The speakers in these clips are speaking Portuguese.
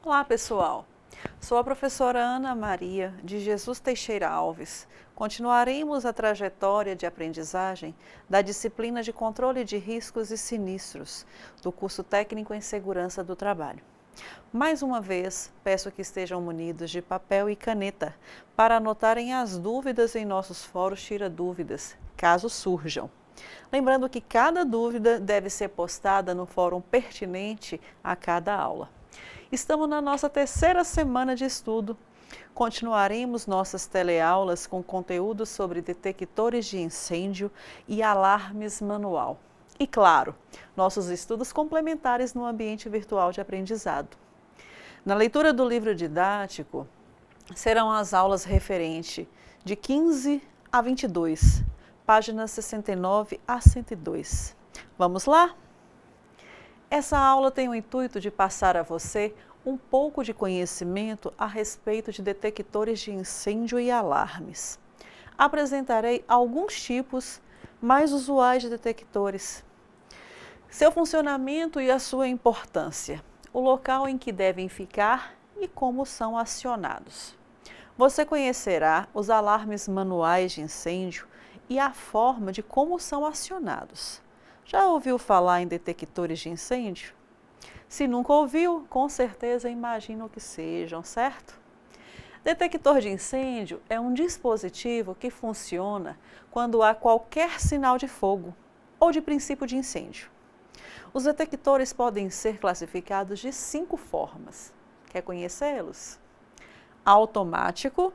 Olá, pessoal. Sou a professora Ana Maria de Jesus Teixeira Alves. Continuaremos a trajetória de aprendizagem da disciplina de Controle de Riscos e Sinistros do curso Técnico em Segurança do Trabalho. Mais uma vez, peço que estejam munidos de papel e caneta para anotarem as dúvidas em nossos fóruns Tira Dúvidas, caso surjam. Lembrando que cada dúvida deve ser postada no fórum pertinente a cada aula. Estamos na nossa terceira semana de estudo. Continuaremos nossas teleaulas com conteúdo sobre detectores de incêndio e alarmes manual. E, claro, nossos estudos complementares no ambiente virtual de aprendizado. Na leitura do livro didático, serão as aulas referente de 15 a 22, páginas 69 a 102. Vamos lá? Essa aula tem o intuito de passar a você um pouco de conhecimento a respeito de detectores de incêndio e alarmes. Apresentarei alguns tipos mais usuais de detectores, seu funcionamento e a sua importância, o local em que devem ficar e como são acionados. Você conhecerá os alarmes manuais de incêndio e a forma de como são acionados. Já ouviu falar em detectores de incêndio? Se nunca ouviu, com certeza imagino que sejam, certo? Detector de incêndio é um dispositivo que funciona quando há qualquer sinal de fogo ou de princípio de incêndio. Os detectores podem ser classificados de 5 formas. Quer conhecê-los? Automático.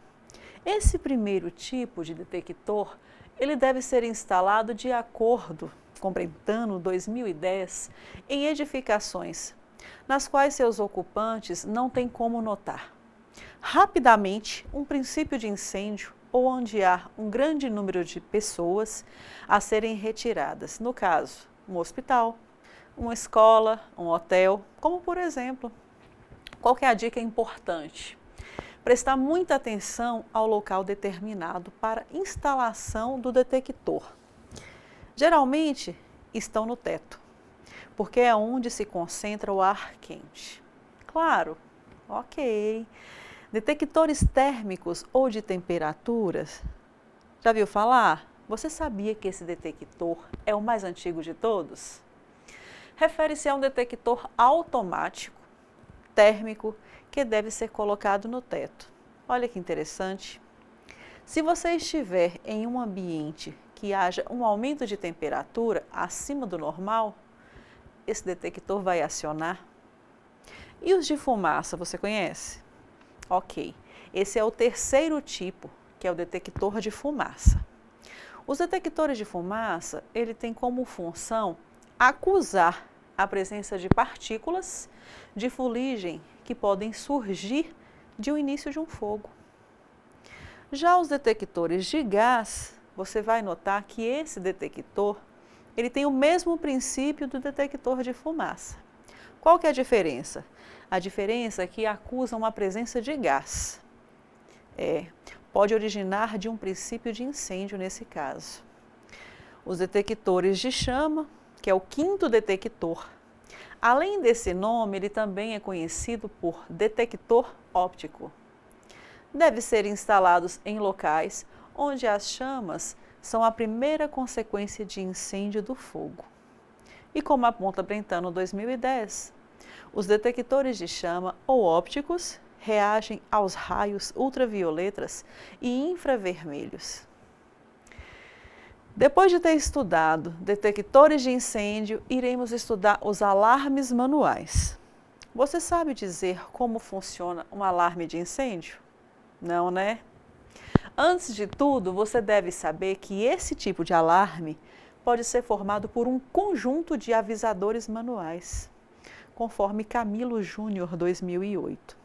Esse primeiro tipo de detector, ele deve ser instalado de acordo com Brentano 2010 em edificações nas quais seus ocupantes não têm como notar rapidamente um princípio de incêndio ou onde há um grande número de pessoas a serem retiradas, no caso, um hospital, uma escola, um hotel, como por exemplo. Qual que é a dica importante? Prestar muita atenção ao local determinado para instalação do detector. Geralmente estão no teto, porque é onde se concentra o ar quente. Claro, ok. Detectores térmicos ou de temperaturas. Já viu falar? Você sabia que esse detector é o mais antigo de todos? Refere-se a um detector automático, térmico, que deve ser colocado no teto. Olha que interessante. Se você estiver em um ambiente que haja um aumento de temperatura acima do normal, esse detector vai acionar. E os de fumaça, você conhece? Ok, esse é o terceiro tipo, que é o detector de fumaça. Os detectores de fumaça, ele tem como função acusar a presença de partículas de fuligem que podem surgir de um início de um fogo. Já os detectores de gás, você vai notar que esse detector, ele tem o mesmo princípio do detector de fumaça. Qual que é a diferença? A diferença é que acusam a presença de gás. Pode originar de um princípio de incêndio nesse caso. Os detectores de chama, que é o quinto detector. Além desse nome, ele também é conhecido por detector óptico. Deve ser instalados em locais onde as chamas são a primeira consequência de incêndio do fogo. E como aponta Brentano 2010, os detectores de chama ou ópticos reagem aos raios ultravioletas e infravermelhos. Depois de ter estudado detectores de incêndio, iremos estudar os alarmes manuais. Você sabe dizer como funciona um alarme de incêndio? Não, né? Antes de tudo, você deve saber que esse tipo de alarme pode ser formado por um conjunto de avisadores manuais, conforme Camilo Júnior 2008,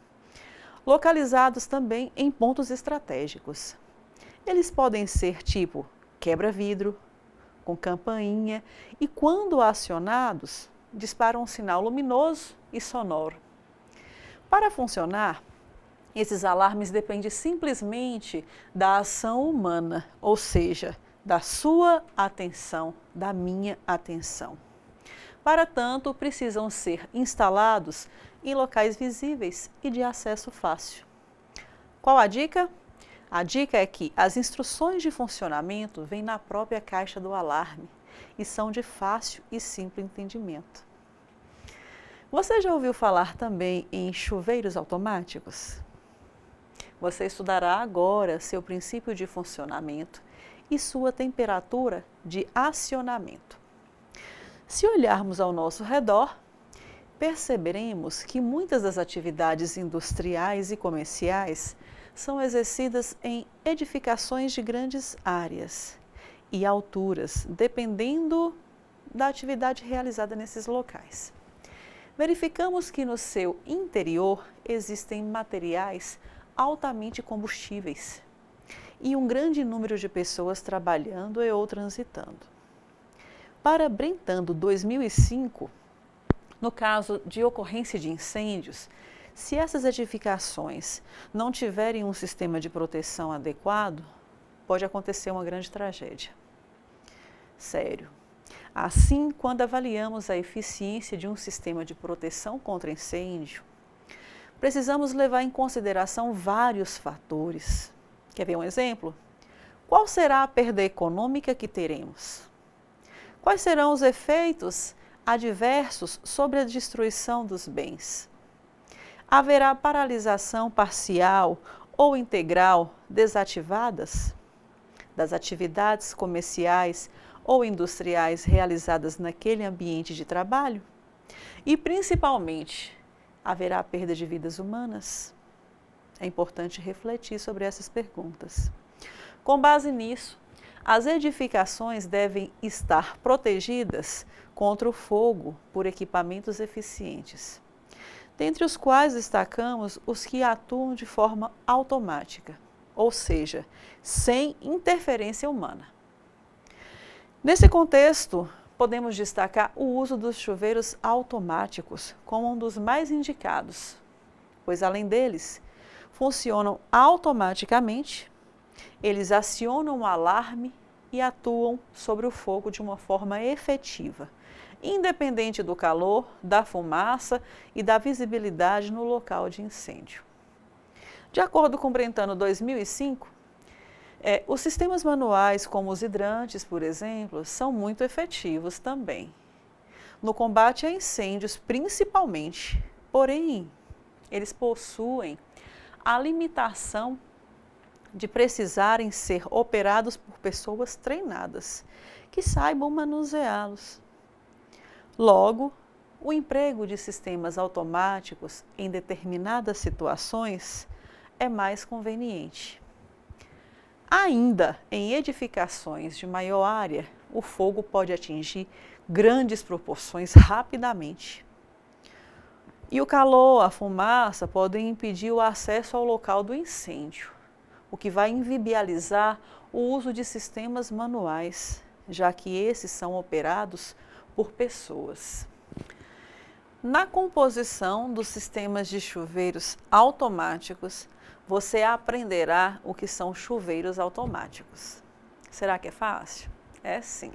localizados também em pontos estratégicos. Eles podem ser tipo quebra-vidro, com campainha e, quando acionados, disparam um sinal luminoso e sonoro. Para funcionar, esses alarmes dependem simplesmente da ação humana, ou seja, da sua atenção, da minha atenção. Para tanto, precisam ser instalados em locais visíveis e de acesso fácil. Qual a dica? A dica é que as instruções de funcionamento vêm na própria caixa do alarme e são de fácil e simples entendimento. Você já ouviu falar também em chuveiros automáticos? Você estudará agora seu princípio de funcionamento e sua temperatura de acionamento. Se olharmos ao nosso redor, perceberemos que muitas das atividades industriais e comerciais são exercidas em edificações de grandes áreas e alturas, dependendo da atividade realizada nesses locais. Verificamos que no seu interior existem materiais altamente combustíveis e um grande número de pessoas trabalhando e ou transitando. Para Brentano 2005, no caso de ocorrência de incêndios, se essas edificações não tiverem um sistema de proteção adequado, pode acontecer uma grande tragédia. Sério. Assim, quando avaliamos a eficiência de um sistema de proteção contra incêndio, precisamos levar em consideração vários fatores. Quer ver um exemplo? Qual será a perda econômica que teremos? Quais serão os efeitos adversos sobre a destruição dos bens? Haverá paralisação parcial ou integral desativadas das atividades comerciais ou industriais realizadas naquele ambiente de trabalho? E, principalmente, haverá perda de vidas humanas? É importante refletir sobre essas perguntas. Com base nisso, as edificações devem estar protegidas contra o fogo por equipamentos eficientes, dentre os quais destacamos os que atuam de forma automática, ou seja, sem interferência humana. Nesse contexto, podemos destacar o uso dos chuveiros automáticos como um dos mais indicados, pois além deles, funcionam automaticamente, eles acionam o alarme e atuam sobre o fogo de uma forma efetiva, independente do calor, da fumaça e da visibilidade no local de incêndio. De acordo com Brentano 2005, os sistemas manuais, como os hidrantes, por exemplo, são muito efetivos também no combate a incêndios, principalmente. Porém, eles possuem a limitação de precisarem ser operados por pessoas treinadas, que saibam manuseá-los. Logo, o emprego de sistemas automáticos em determinadas situações é mais conveniente. Ainda em edificações de maior área, o fogo pode atingir grandes proporções rapidamente. E o calor, a fumaça podem impedir o acesso ao local do incêndio, o que vai inviabilizar o uso de sistemas manuais, já que esses são operados por pessoas. Na composição dos sistemas de chuveiros automáticos, você aprenderá o que são chuveiros automáticos. Será que é fácil? É sim.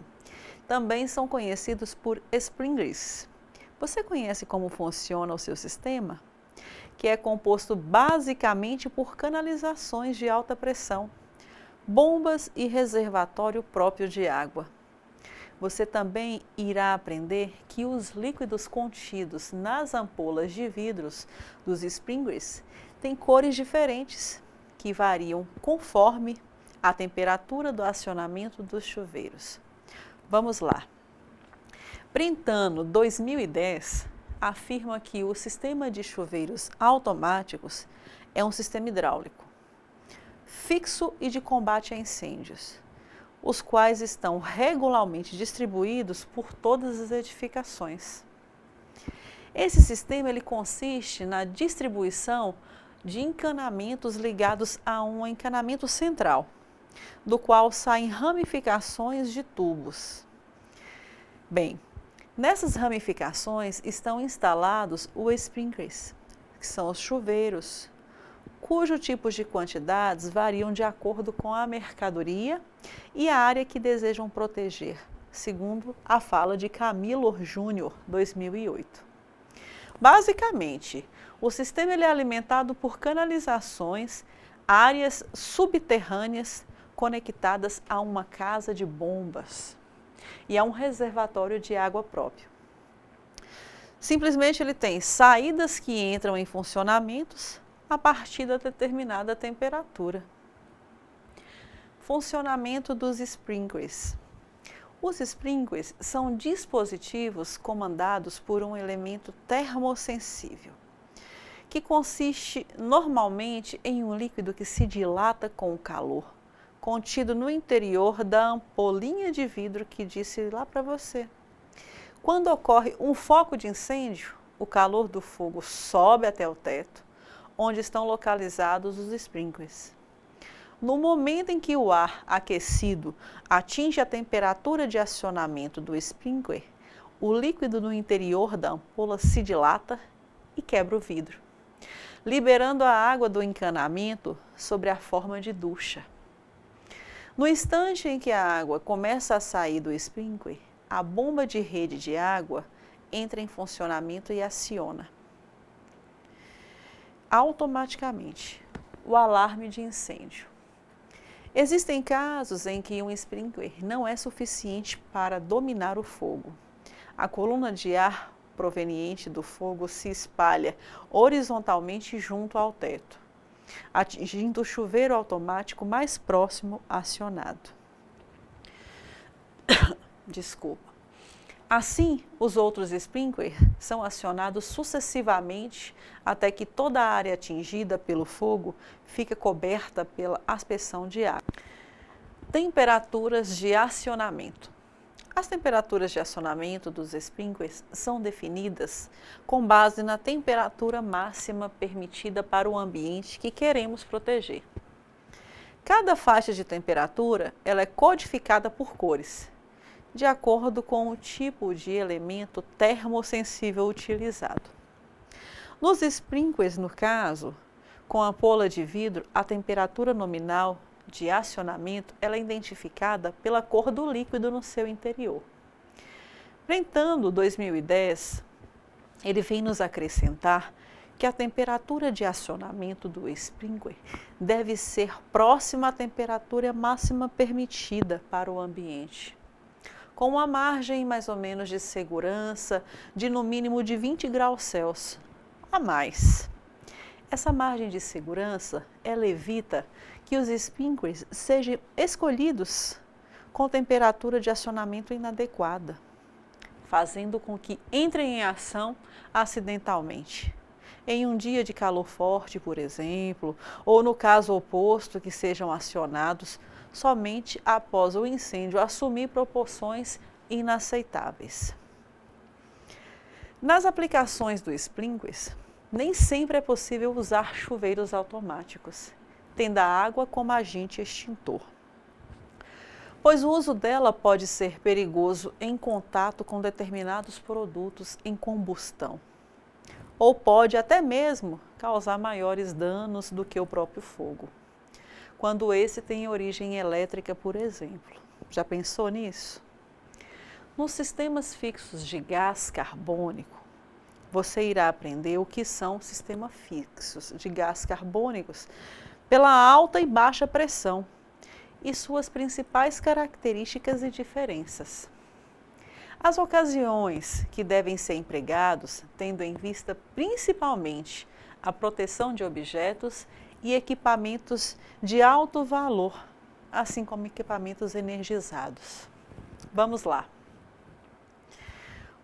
Também são conhecidos por sprinklers. Você conhece como funciona o seu sistema? Que é composto basicamente por canalizações de alta pressão, bombas e reservatório próprio de água. Você também irá aprender que os líquidos contidos nas ampolas de vidros dos sprinklers têm cores diferentes, que variam conforme a temperatura do acionamento dos chuveiros. Vamos lá. Brentano 2010 afirma que o sistema de chuveiros automáticos é um sistema hidráulico, fixo e de combate a incêndios, os quais estão regularmente distribuídos por todas as edificações. Esse sistema ele consiste na distribuição de encanamentos ligados a um encanamento central, do qual saem ramificações de tubos. Bem, nessas ramificações estão instalados os sprinklers, que são os chuveiros, cujos tipos de quantidades variam de acordo com a mercadoria e a área que desejam proteger, segundo a fala de Camilo Júnior, 2008. Basicamente, o sistema ele é alimentado por canalizações, áreas subterrâneas conectadas a uma casa de bombas e a um reservatório de água próprio. Simplesmente ele tem saídas que entram em funcionamentos a partir da determinada temperatura. Funcionamento dos sprinklers. Os sprinklers são dispositivos comandados por um elemento termossensível, que consiste normalmente em um líquido que se dilata com o calor, contido no interior da ampolinha de vidro que disse lá para você. Quando ocorre um foco de incêndio, o calor do fogo sobe até o teto, onde estão localizados os sprinklers. No momento em que o ar aquecido atinge a temperatura de acionamento do sprinkler, o líquido no interior da ampola se dilata e quebra o vidro, liberando a água do encanamento sobre a forma de ducha. No instante em que a água começa a sair do sprinkler, a bomba de rede de água entra em funcionamento e aciona automaticamente o alarme de incêndio. Existem casos em que um sprinkler não é suficiente para dominar o fogo. A coluna de ar proveniente do fogo se espalha horizontalmente junto ao teto, atingindo o chuveiro automático mais próximo acionado. Desculpa. Assim, os outros sprinklers são acionados sucessivamente até que toda a área atingida pelo fogo fica coberta pela aspersão de água. Temperaturas de acionamento. As temperaturas de acionamento dos sprinklers são definidas com base na temperatura máxima permitida para o ambiente que queremos proteger. Cada faixa de temperatura ela é codificada por cores, de acordo com o tipo de elemento termossensível utilizado. Nos sprinklers, no caso, com a ampola de vidro, a temperatura nominal de acionamento ela é identificada pela cor do líquido no seu interior. No entanto, 2010, ele vem nos acrescentar que a temperatura de acionamento do sprinkler deve ser próxima à temperatura máxima permitida para o ambiente, com uma margem mais ou menos de segurança de no mínimo de 20 graus Celsius a mais. Essa margem de segurança, ela evita que os sprinklers sejam escolhidos com temperatura de acionamento inadequada, fazendo com que entrem em ação acidentalmente. Em um dia de calor forte, por exemplo, ou no caso oposto, que sejam acionados somente após o incêndio assumir proporções inaceitáveis. Nas aplicações do sprinklers, nem sempre é possível usar chuveiros automáticos, tendo a água como agente extintor, pois o uso dela pode ser perigoso em contato com determinados produtos em combustão, ou pode até mesmo causar maiores danos do que o próprio fogo, quando esse tem origem elétrica, por exemplo. Já pensou nisso? Nos sistemas fixos de gás carbônico, você irá aprender o que são sistemas fixos de gás carbônicos pela alta e baixa pressão e suas principais características e diferenças. As ocasiões que devem ser empregados, tendo em vista principalmente a proteção de objetos e equipamentos de alto valor, assim como equipamentos energizados. Vamos lá.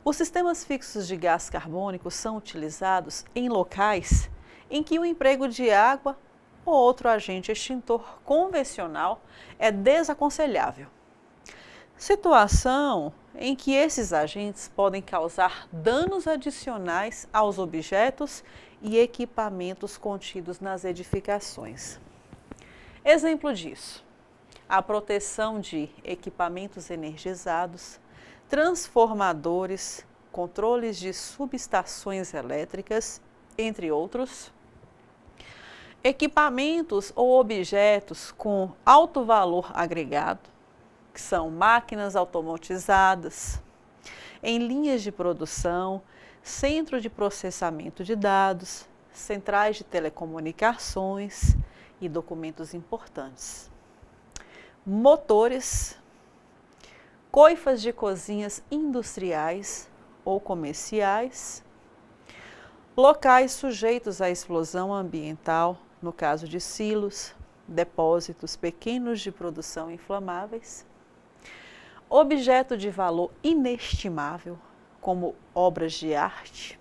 Os sistemas fixos de gás carbônico são utilizados em locais em que o emprego de água ou outro agente extintor convencional é desaconselhável. Situação em que esses agentes podem causar danos adicionais aos objetos e equipamentos contidos nas edificações. Exemplo disso: a proteção de equipamentos energizados, transformadores, controles de subestações elétricas, entre outros. Equipamentos ou objetos com alto valor agregado, que são máquinas automatizadas, em linhas de produção, centro de processamento de dados, centrais de telecomunicações e documentos importantes, motores, coifas de cozinhas industriais ou comerciais, locais sujeitos à explosão ambiental, no caso de silos, depósitos pequenos de produção inflamáveis, objeto de valor inestimável, como obras de arte.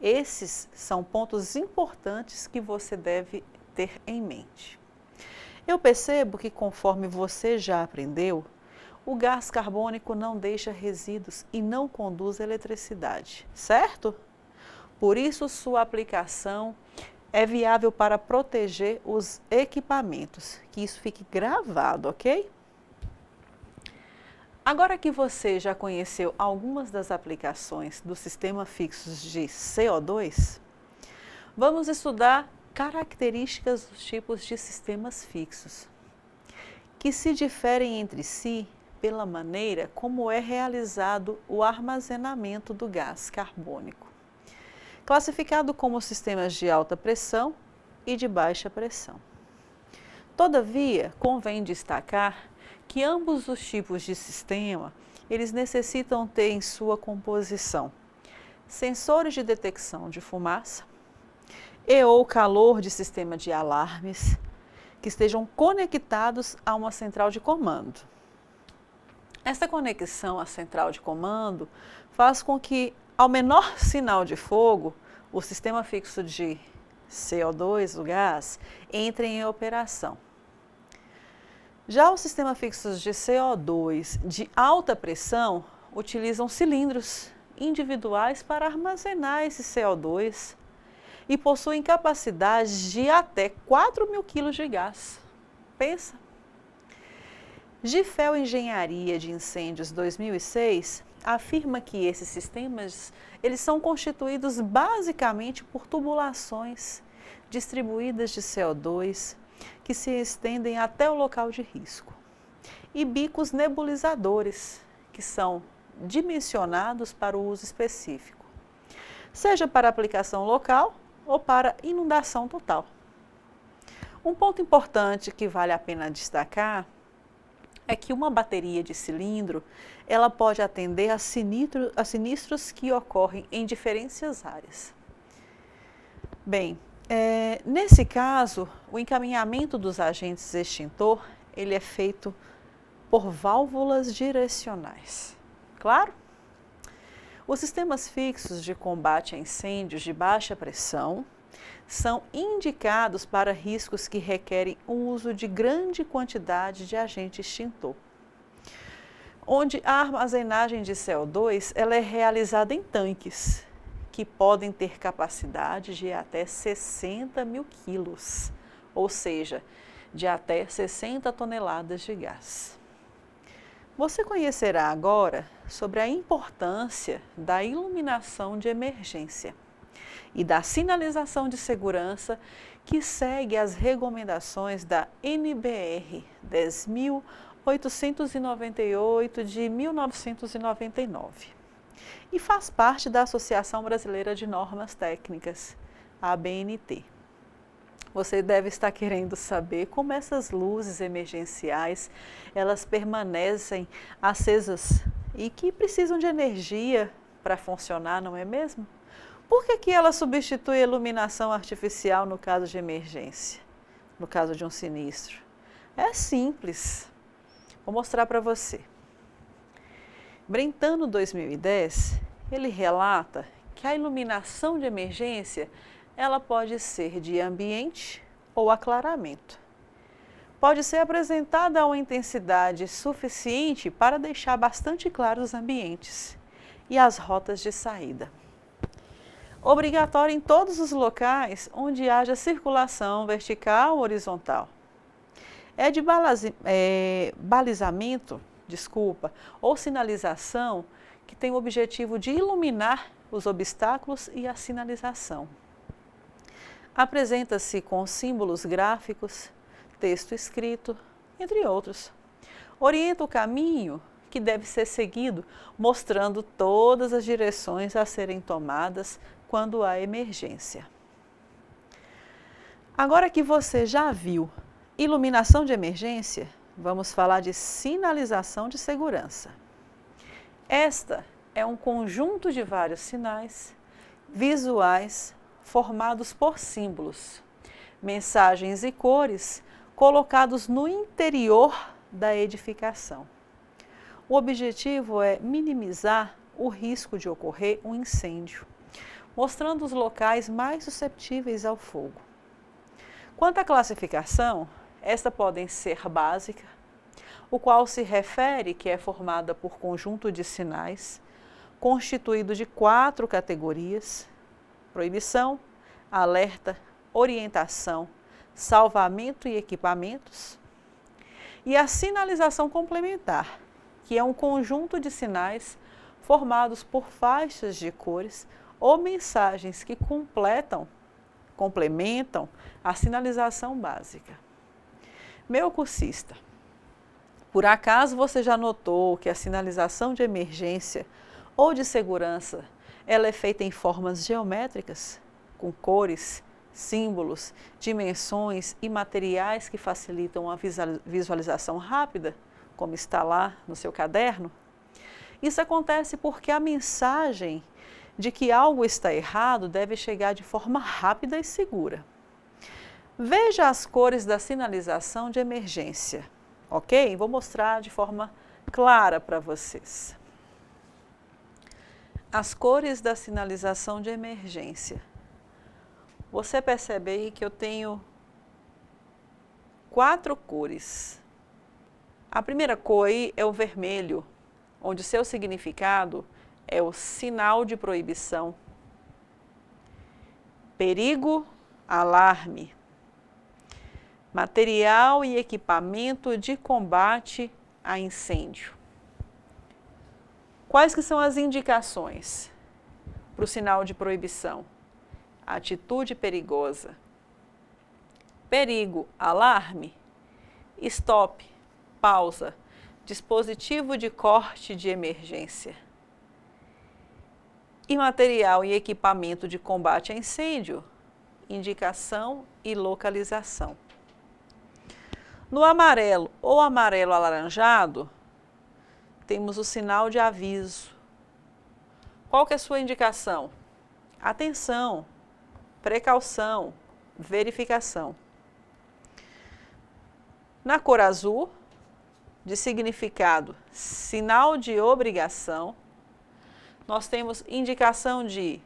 Esses são pontos importantes que você deve ter em mente. Eu percebo que, conforme você já aprendeu, o gás carbônico não deixa resíduos e não conduz eletricidade, certo? Por isso, sua aplicação é viável para proteger os equipamentos. Que isso fique gravado, ok? Agora que você já conheceu algumas das aplicações do sistema fixo de CO2, vamos estudar características dos tipos de sistemas fixos, que se diferem entre si pela maneira como é realizado o armazenamento do gás carbônico, classificado como sistemas de alta pressão e de baixa pressão. Todavia, convém destacar que ambos os tipos de sistema, eles necessitam ter em sua composição sensores de detecção de fumaça e ou calor de sistema de alarmes que estejam conectados a uma central de comando. Esta conexão à central de comando faz com que, ao menor sinal de fogo, o sistema fixo de CO2, o gás, entre em operação. Já os sistemas fixos de CO2 de alta pressão utilizam cilindros individuais para armazenar esse CO2 e possuem capacidade de até 4.000 kg de gás. Pensa! Gifel Engenharia de Incêndios 2006 afirma que esses sistemas eles são constituídos basicamente por tubulações distribuídas de CO2 que se estendem até o local de risco, e bicos nebulizadores, que são dimensionados para o uso específico, seja para aplicação local ou para inundação total. Um ponto importante que vale a pena destacar é que uma bateria de cilindro ela pode atender a sinistros que ocorrem em diferentes áreas. Bem, nesse caso, o encaminhamento dos agentes extintor ele é feito por válvulas direcionais. Claro? Os sistemas fixos de combate a incêndios de baixa pressão são indicados para riscos que requerem o uso de grande quantidade de agente extintor, onde a armazenagem de CO2 ela é realizada em tanques, que podem ter capacidade de até 60.000 quilos, ou seja, de até 60 toneladas de gás. Você conhecerá agora sobre a importância da iluminação de emergência e da sinalização de segurança que segue as recomendações da NBR 10.898 de 1999. E faz parte da Associação Brasileira de Normas Técnicas, a ABNT. Você deve estar querendo saber como essas luzes emergenciais, elas permanecem acesas e que precisam de energia para funcionar, não é mesmo? Por que ela substitui a iluminação artificial no caso de emergência, no caso de um sinistro? É simples. Vou mostrar para você. Brentano 2010, ele relata que a iluminação de emergência ela pode ser de ambiente ou aclaramento. Pode ser apresentada a uma intensidade suficiente para deixar bastante claros os ambientes e as rotas de saída. Obrigatório em todos os locais onde haja circulação vertical ou horizontal. É de balizamento, ou sinalização que tem o objetivo de iluminar os obstáculos e a sinalização. Apresenta-se com símbolos gráficos, texto escrito, entre outros. Orienta o caminho que deve ser seguido, mostrando todas as direções a serem tomadas quando há emergência. Agora que você já viu iluminação de emergência, vamos falar de sinalização de segurança. Esta é um conjunto de vários sinais visuais formados por símbolos, mensagens e cores colocados no interior da edificação. O objetivo é minimizar o risco de ocorrer um incêndio, mostrando os locais mais suscetíveis ao fogo. Quanto à classificação, esta pode ser básica, o qual se refere que é formada por conjunto de sinais, constituído de 4 categorias: proibição, alerta, orientação, salvamento e equipamentos, e a sinalização complementar, que é um conjunto de sinais formados por faixas de cores ou mensagens que complementam a sinalização básica. Meu cursista, por acaso você já notou que a sinalização de emergência ou de segurança ela é feita em formas geométricas, com cores, símbolos, dimensões e materiais que facilitam a visualização rápida, como está lá no seu caderno? Isso acontece porque a mensagem de que algo está errado deve chegar de forma rápida e segura. Veja as cores da sinalização de emergência, ok? Vou mostrar de forma clara para vocês. As cores da sinalização de emergência. Você percebe aí que eu tenho 4 cores. A primeira cor aí é o vermelho, onde o seu significado é o sinal de proibição, perigo, alarme, material e equipamento de combate a incêndio. Quais que são as indicações para o sinal de proibição? Atitude perigosa, perigo, alarme, stop, pausa, dispositivo de corte de emergência. E material e equipamento de combate a incêndio, indicação e localização. No amarelo ou amarelo alaranjado, temos o sinal de aviso. Qual que é a sua indicação? Atenção, precaução, verificação. Na cor azul, de significado sinal de obrigação, nós temos indicação de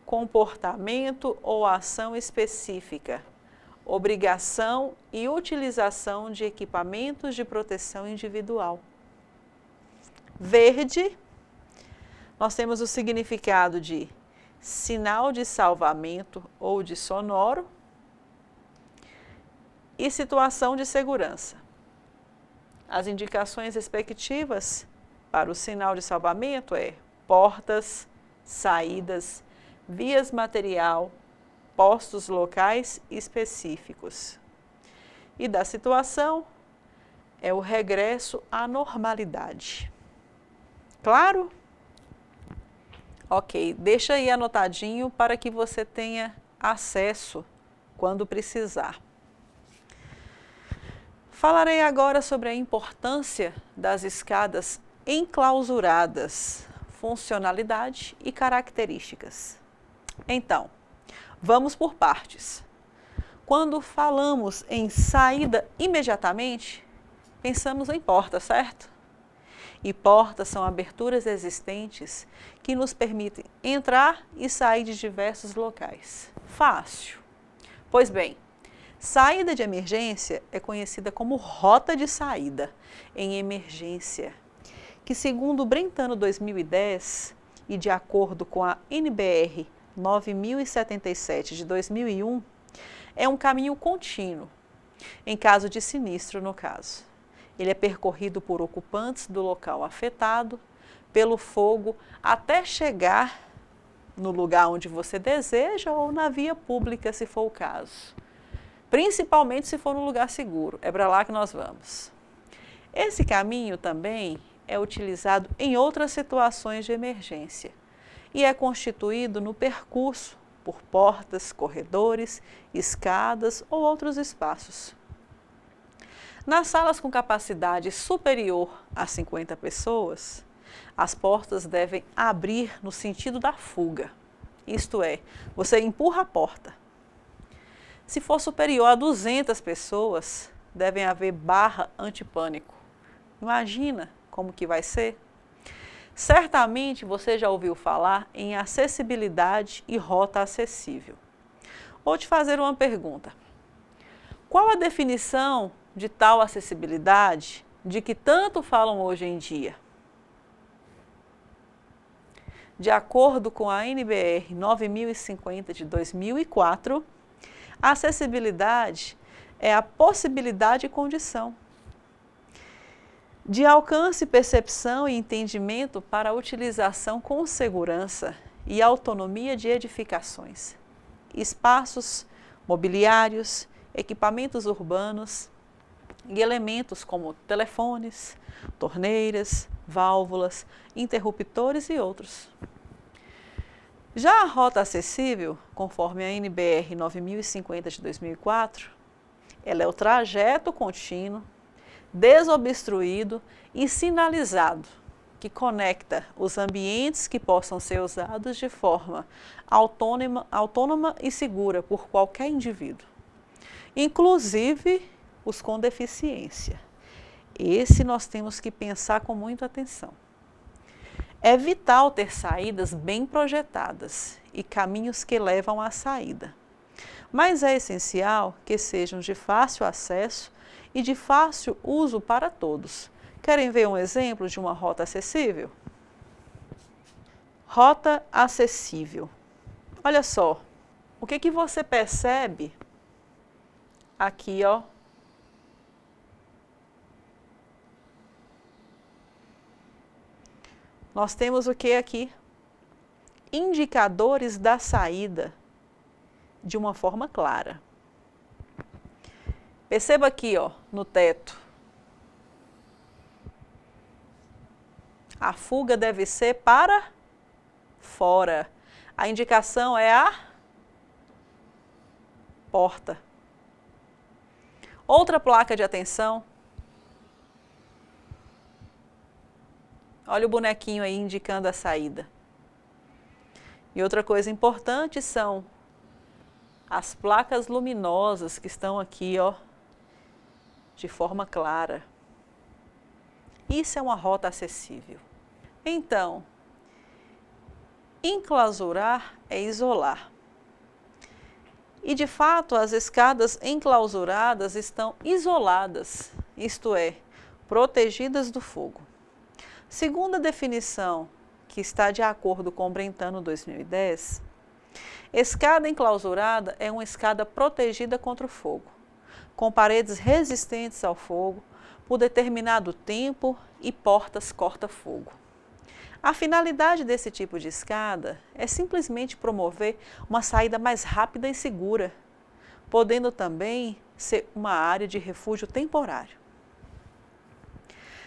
comportamento ou ação específica, obrigação e utilização de equipamentos de proteção individual. Verde, nós temos o significado de sinal de salvamento ou de sonoro e situação de segurança. As indicações respectivas para o sinal de salvamento é portas, saídas, vias material, postos locais específicos. E da situação é o regresso à normalidade. Claro? Ok, deixa aí anotadinho para que você tenha acesso quando precisar. Falarei agora sobre a importância das escadas enclausuradas, funcionalidade e características. Então, vamos por partes. Quando falamos em saída imediatamente, pensamos em porta, certo? E portas são aberturas existentes que nos permitem entrar e sair de diversos locais. Fácil. Pois bem, saída de emergência é conhecida como rota de saída em emergência, que segundo o Brentano 2010 e de acordo com a NBR 9077 de 2001, é um caminho contínuo, em caso de sinistro no caso. Ele é percorrido por ocupantes do local afetado, pelo fogo, até chegar no lugar onde você deseja ou na via pública, se for o caso. Principalmente se for um lugar seguro, é para lá que nós vamos. Esse caminho também é utilizado em outras situações de emergência e é constituído no percurso por portas, corredores, escadas ou outros espaços. Nas salas com capacidade superior a 50 pessoas, as portas devem abrir no sentido da fuga, isto é, você empurra a porta. Se for superior a 200 pessoas, devem haver barra antipânico. Imagina como que vai ser? Certamente você já ouviu falar em acessibilidade e rota acessível. Vou te fazer uma pergunta. Qual a definição de tal acessibilidade de que tanto falam hoje em dia? De acordo com a NBR 9050 de 2004, a acessibilidade é a possibilidade e condição de alcance, percepção e entendimento para a utilização com segurança e autonomia de edificações, espaços, mobiliários, equipamentos urbanos e elementos como telefones, torneiras, válvulas, interruptores e outros. Já a rota acessível, conforme a NBR 9050 de 2004, ela é o trajeto contínuo, desobstruído e sinalizado, que conecta os ambientes que possam ser usados de forma autônoma e segura por qualquer indivíduo, inclusive os com deficiência. Esse nós temos que pensar com muita atenção. É vital ter saídas bem projetadas e caminhos que levam à saída, mas é essencial que sejam de fácil acesso e de fácil uso para todos. Querem ver um exemplo de uma rota acessível? Rota acessível. Olha só, o que você percebe aqui, ó? Nós temos o que aqui? Indicadores da saída de uma forma clara. Perceba aqui, ó, no teto. A fuga deve ser para fora. A indicação é a porta. Outra placa de atenção. Olha o bonequinho aí indicando a saída. E outra coisa importante são as placas luminosas que estão aqui, ó, de forma clara. Isso é uma rota acessível. Então, enclausurar é isolar. E, de fato, as escadas enclausuradas estão isoladas, isto é, protegidas do fogo. Segundo a definição, que está de acordo com o Brentano 2010, escada enclausurada é uma escada protegida contra o fogo, com paredes resistentes ao fogo por determinado tempo e portas corta-fogo. A finalidade desse tipo de escada é simplesmente promover uma saída mais rápida e segura, podendo também ser uma área de refúgio temporário.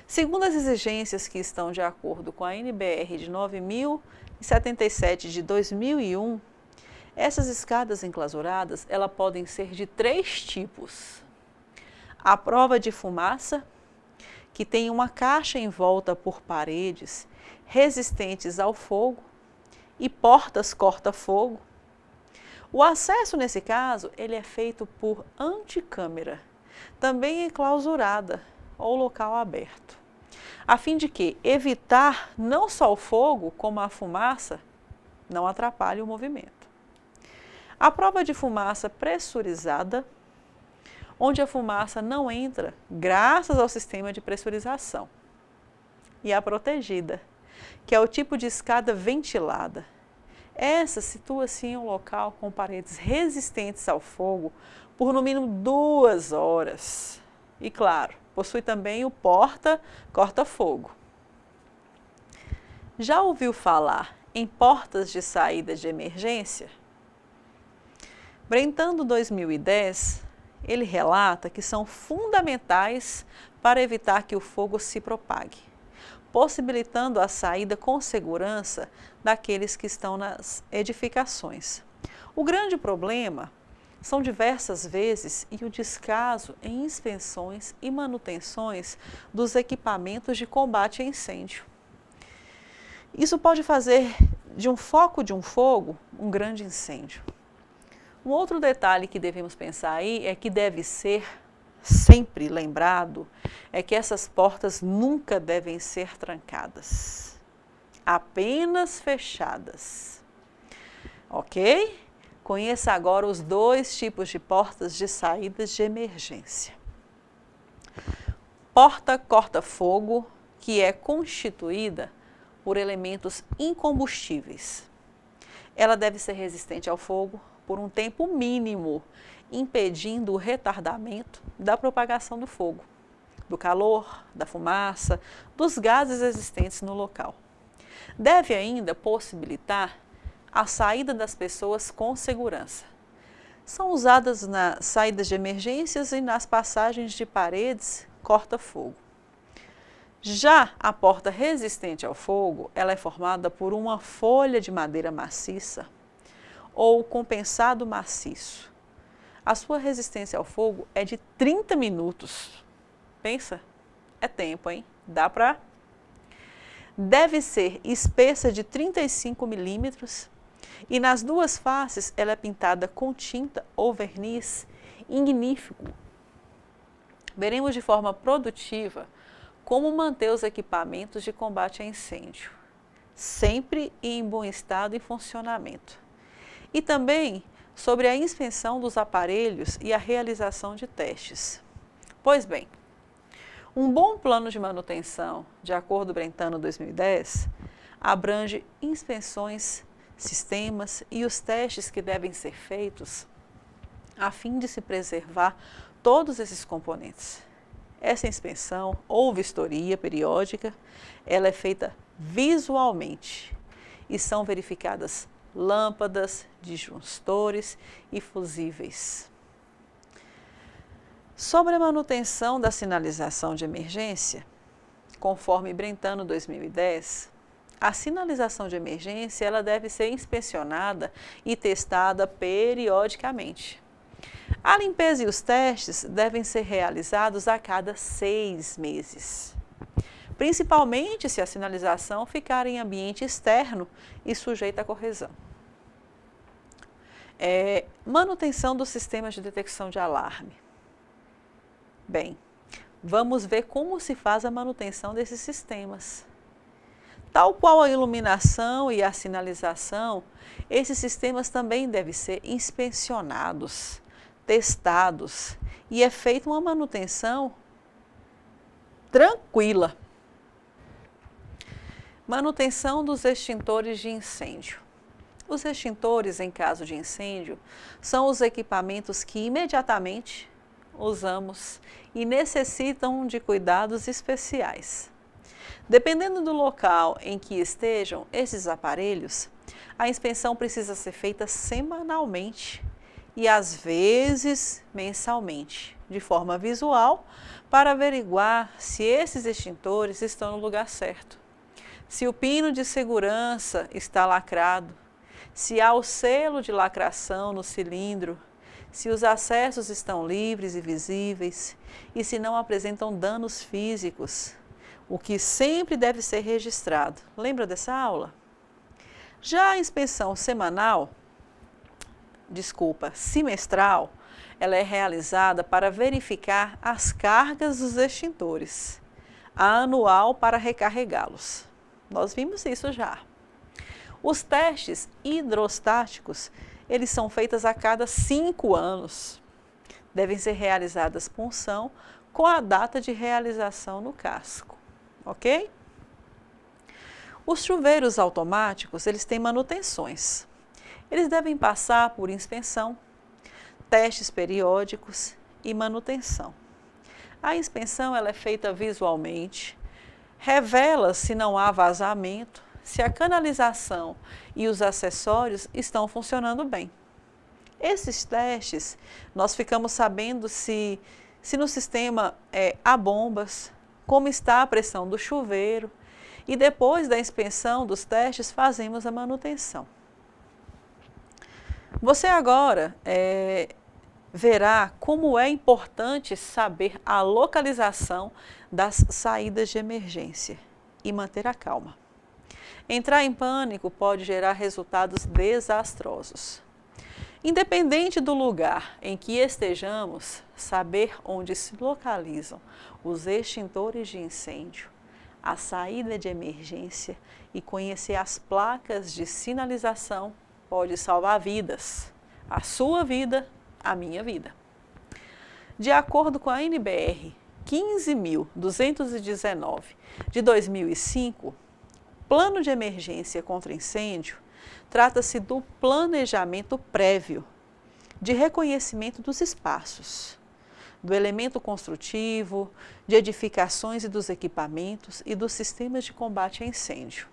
Segundo as exigências que estão de acordo com a NBR de 9077 de 2001, essas escadas enclausuradas, elas podem ser de 3 tipos. A prova de fumaça, que tem uma caixa em volta por paredes resistentes ao fogo e portas corta-fogo. O acesso, nesse caso, ele é feito por anticâmara, também enclausurada ou local aberto, a fim de que evitar não só o fogo, como a fumaça, não atrapalhe o movimento. A prova de fumaça pressurizada, onde a fumaça não entra graças ao sistema de pressurização. E a protegida, que é o tipo de escada ventilada. Essa situa-se em um local com paredes resistentes ao fogo por no mínimo 2 horas. E claro, possui também o porta-corta-fogo. Já ouviu falar em portas de saída de emergência? Brentano 2010, ele relata que são fundamentais para evitar que o fogo se propague, possibilitando a saída com segurança daqueles que estão nas edificações. O grande problema são diversas vezes e o descaso em inspeções e manutenções dos equipamentos de combate a incêndio. Isso pode fazer de um foco de um fogo um grande incêndio. Um outro detalhe que devemos pensar aí é que deve ser sempre lembrado é que essas portas nunca devem ser trancadas, apenas fechadas. Ok? Conheça agora os dois tipos de portas de saídas de emergência. Porta corta-fogo, que é constituída por elementos incombustíveis. Ela deve ser resistente ao fogo por um tempo mínimo, impedindo o retardamento da propagação do fogo, do calor, da fumaça, dos gases existentes no local. Deve ainda possibilitar a saída das pessoas com segurança. São usadas nas saídas de emergências e nas passagens de paredes corta-fogo. Já a porta resistente ao fogo, ela é formada por uma folha de madeira maciça ou compensado maciço. A sua resistência ao fogo é de 30 minutos. Pensa, é tempo, hein? Dá para... Deve ser espessa de 35 milímetros e nas duas faces ela é pintada com tinta ou verniz ignífico. Veremos de forma produtiva como manter os equipamentos de combate a incêndio, sempre em bom estado e funcionamento. E também sobre a inspeção dos aparelhos e a realização de testes. Pois bem, um bom plano de manutenção, de acordo com o Brentano 2010, abrange inspeções, sistemas e os testes que devem ser feitos a fim de se preservar todos esses componentes. Essa inspeção ou vistoria periódica, ela é feita visualmente e são verificadas lâmpadas, disjuntores e fusíveis. Sobre a manutenção da sinalização de emergência, conforme Brentano 2010, a sinalização de emergência ela deve ser inspecionada e testada periodicamente. A limpeza e os testes devem ser realizados a cada 6 meses, principalmente se a sinalização ficar em ambiente externo e sujeita à correção. Manutenção dos sistemas de detecção de alarme. Bem, vamos ver como se faz a manutenção desses sistemas. Tal qual a iluminação e a sinalização, esses sistemas também devem ser inspecionados, testados e é feita uma manutenção tranquila. Manutenção dos extintores de incêndio. Os extintores, em caso de incêndio, são os equipamentos que imediatamente usamos e necessitam de cuidados especiais. Dependendo do local em que estejam esses aparelhos, a inspeção precisa ser feita semanalmente e às vezes mensalmente, de forma visual, para averiguar se esses extintores estão no lugar certo, se o pino de segurança está lacrado, se há o selo de lacração no cilindro, se os acessos estão livres e visíveis e se não apresentam danos físicos, o que sempre deve ser registrado. Lembra dessa aula? Já a inspeção semestral, ela é realizada para verificar as cargas dos extintores, a anual para recarregá-los. Nós vimos isso já. Os testes hidrostáticos, eles são feitos a cada 5 anos. Devem ser realizadas punção com a data de realização no casco, ok? Os chuveiros automáticos, eles têm manutenções. Eles devem passar por inspeção, testes periódicos e manutenção. A inspeção ela é feita visualmente, revela se não há vazamento, se a canalização e os acessórios estão funcionando bem. Esses testes, nós ficamos sabendo se no sistema há bombas, como está a pressão do chuveiro e depois da inspeção dos testes fazemos a manutenção. Você agora verá como é importante saber a localização das saídas de emergência e manter a calma. Entrar em pânico pode gerar resultados desastrosos. Independente do lugar em que estejamos, saber onde se localizam os extintores de incêndio, a saída de emergência e conhecer as placas de sinalização pode salvar vidas, a sua vida, a minha vida. De acordo com a NBR 15.219 de 2005, Plano de Emergência contra Incêndio trata-se do planejamento prévio de reconhecimento dos espaços, do elemento construtivo, de edificações e dos equipamentos e dos sistemas de combate a incêndio.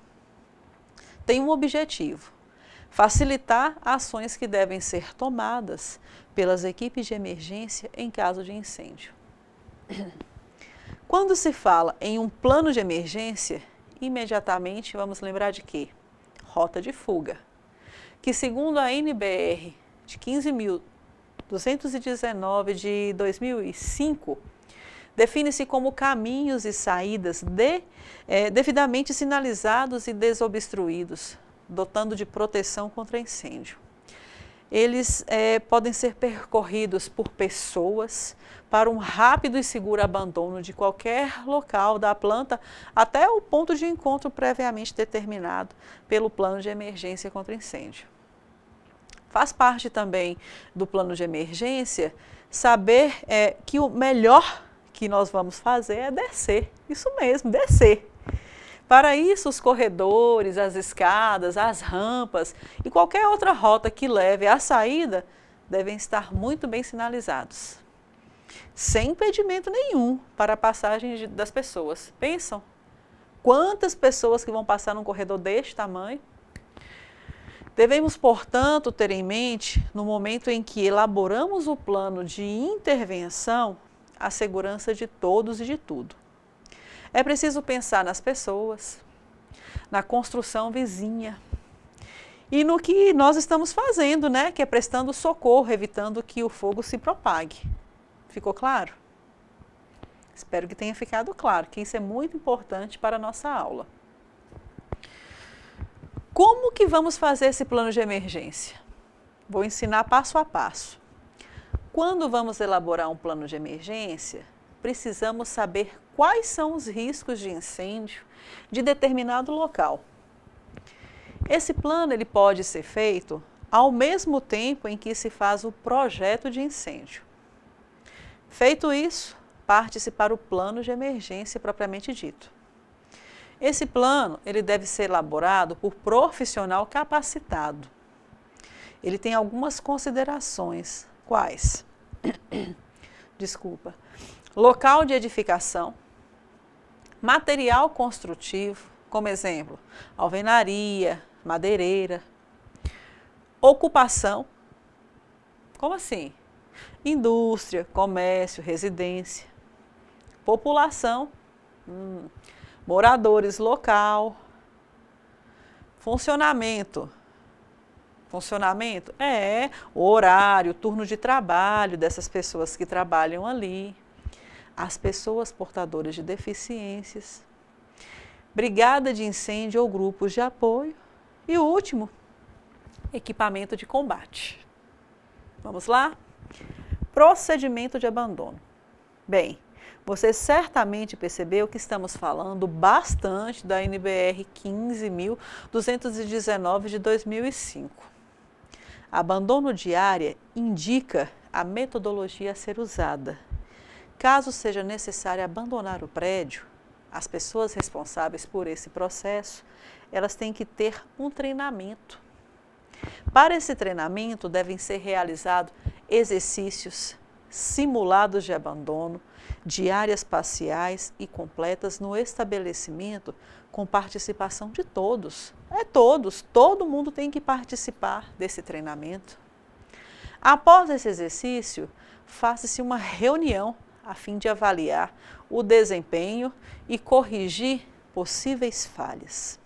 Tem um objetivo: facilitar ações que devem ser tomadas pelas equipes de emergência em caso de incêndio. Quando se fala em um plano de emergência, imediatamente vamos lembrar de quê? Rota de fuga, que segundo a NBR de 15.219 de 2005, define-se como caminhos e saídas devidamente sinalizados e desobstruídos, dotando de proteção contra incêndio. Eles podem ser percorridos por pessoas para um rápido e seguro abandono de qualquer local da planta até o ponto de encontro previamente determinado pelo plano de emergência contra incêndio. Faz parte também do plano de emergência saber que o melhor que nós vamos fazer é descer, isso mesmo, descer. Para isso, os corredores, as escadas, as rampas e qualquer outra rota que leve à saída devem estar muito bem sinalizados, sem impedimento nenhum para a passagem das pessoas. Pensam? Quantas pessoas que vão passar num corredor deste tamanho? Devemos, portanto, ter em mente, no momento em que elaboramos o plano de intervenção, a segurança de todos e de tudo. É preciso pensar nas pessoas, na construção vizinha e no que nós estamos fazendo, né? Que é prestando socorro, evitando que o fogo se propague. Ficou claro? Espero que tenha ficado claro, que isso é muito importante para a nossa aula. Como que vamos fazer esse plano de emergência? Vou ensinar passo a passo. Quando vamos elaborar um plano de emergência, precisamos saber quais são os riscos de incêndio de determinado local. Esse plano ele pode ser feito ao mesmo tempo em que se faz o projeto de incêndio. Feito isso, parte-se para o plano de emergência propriamente dito. Esse plano ele deve ser elaborado por profissional capacitado. Ele tem algumas considerações. Quais? Desculpa. Local de edificação, material construtivo, como exemplo, alvenaria, madeireira, ocupação, como assim? Indústria, comércio, residência, população, moradores local, funcionamento. Funcionamento é o horário, turno de trabalho dessas pessoas que trabalham ali, as pessoas portadoras de deficiências, brigada de incêndio ou grupos de apoio e o último, equipamento de combate. Vamos lá? Procedimento de abandono. Bem, você certamente percebeu que estamos falando bastante da NBR 15.219 de 2005. Abandono de área indica a metodologia a ser usada. Caso seja necessário abandonar o prédio, as pessoas responsáveis por esse processo, elas têm que ter um treinamento. Para esse treinamento, devem ser realizados exercícios simulados de abandono de áreas parciais e completas no estabelecimento com participação de todos. Todo mundo tem que participar desse treinamento. Após esse exercício, faça-se uma reunião a fim de avaliar o desempenho e corrigir possíveis falhas.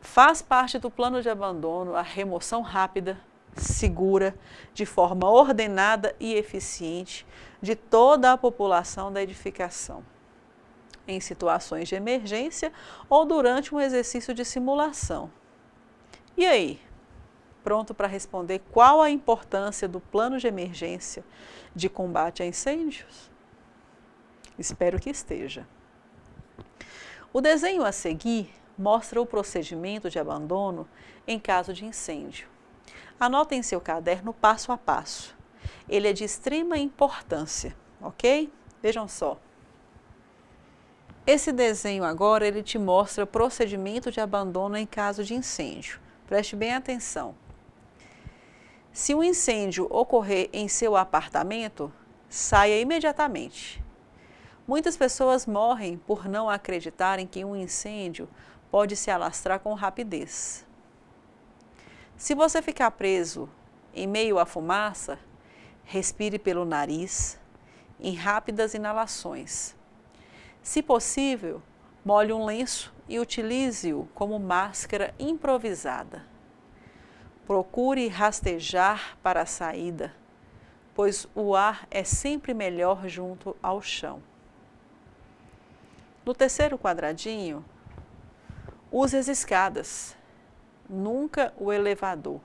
Faz parte do plano de abandono a remoção rápida, segura, de forma ordenada e eficiente de toda a população da edificação, em situações de emergência ou durante um exercício de simulação. E aí? Pronto para responder qual a importância do plano de emergência de combate a incêndios? Espero que esteja. O desenho a seguir mostra o procedimento de abandono em caso de incêndio. Anote em seu caderno passo a passo. Ele é de extrema importância, ok? Vejam só. Esse desenho agora ele te mostra o procedimento de abandono em caso de incêndio. Preste bem atenção. Se um incêndio ocorrer em seu apartamento, saia imediatamente. Muitas pessoas morrem por não acreditarem que um incêndio pode se alastrar com rapidez. Se você ficar preso em meio à fumaça, respire pelo nariz, em rápidas inalações. Se possível, molhe um lenço e utilize-o como máscara improvisada. Procure rastejar para a saída, pois o ar é sempre melhor junto ao chão. No terceiro quadradinho, use as escadas, nunca o elevador.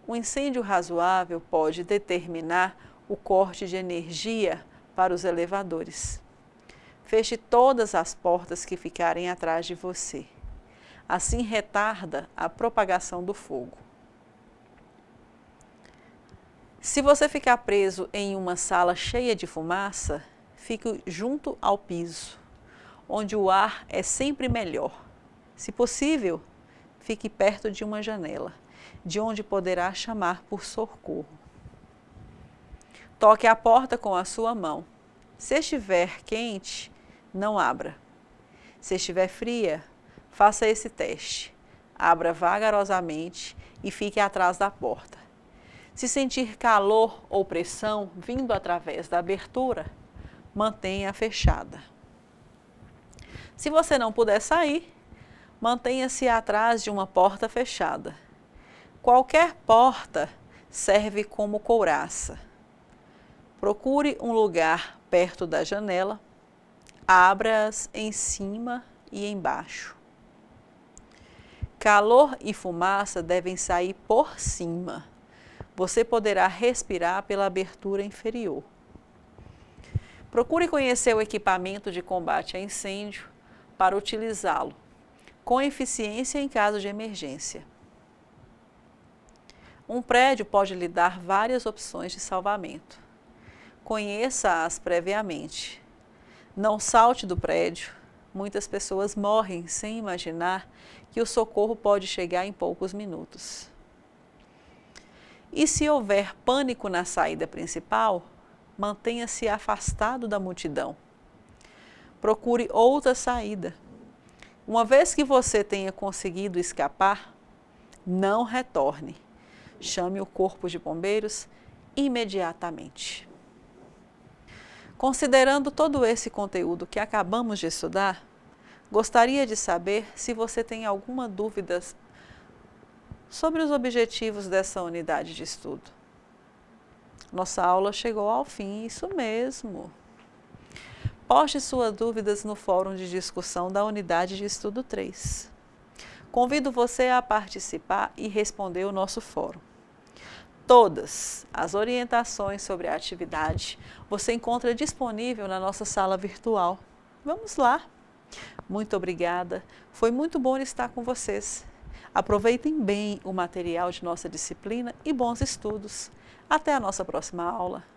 Um incêndio razoável pode determinar o corte de energia para os elevadores. Feche todas as portas que ficarem atrás de você. Assim retarda a propagação do fogo. Se você ficar preso em uma sala cheia de fumaça, fique junto ao piso, onde o ar é sempre melhor. Se possível, fique perto de uma janela, de onde poderá chamar por socorro. Toque a porta com a sua mão. Se estiver quente, não abra. Se estiver fria, faça esse teste. Abra vagarosamente e fique atrás da porta. Se sentir calor ou pressão vindo através da abertura, mantenha fechada. Se você não puder sair, mantenha-se atrás de uma porta fechada. Qualquer porta serve como couraça. Procure um lugar perto da janela, abra-as em cima e embaixo. Calor e fumaça devem sair por cima. Você poderá respirar pela abertura inferior. Procure conhecer o equipamento de combate a incêndio para utilizá-lo com eficiência em caso de emergência. Um prédio pode lhe dar várias opções de salvamento. Conheça-as previamente. Não salte do prédio. Muitas pessoas morrem sem imaginar que o socorro pode chegar em poucos minutos. E se houver pânico na saída principal, mantenha-se afastado da multidão. Procure outra saída. Uma vez que você tenha conseguido escapar, não retorne. Chame o corpo de bombeiros imediatamente. Considerando todo esse conteúdo que acabamos de estudar, gostaria de saber se você tem alguma dúvida sobre os objetivos dessa unidade de estudo. Nossa aula chegou ao fim, isso mesmo. Poste suas dúvidas no fórum de discussão da unidade de estudo 3. Convido você a participar e responder o nosso fórum. Todas as orientações sobre a atividade você encontra disponível na nossa sala virtual. Vamos lá! Muito obrigada, foi muito bom estar com vocês. Aproveitem bem o material de nossa disciplina e bons estudos. Até a nossa próxima aula.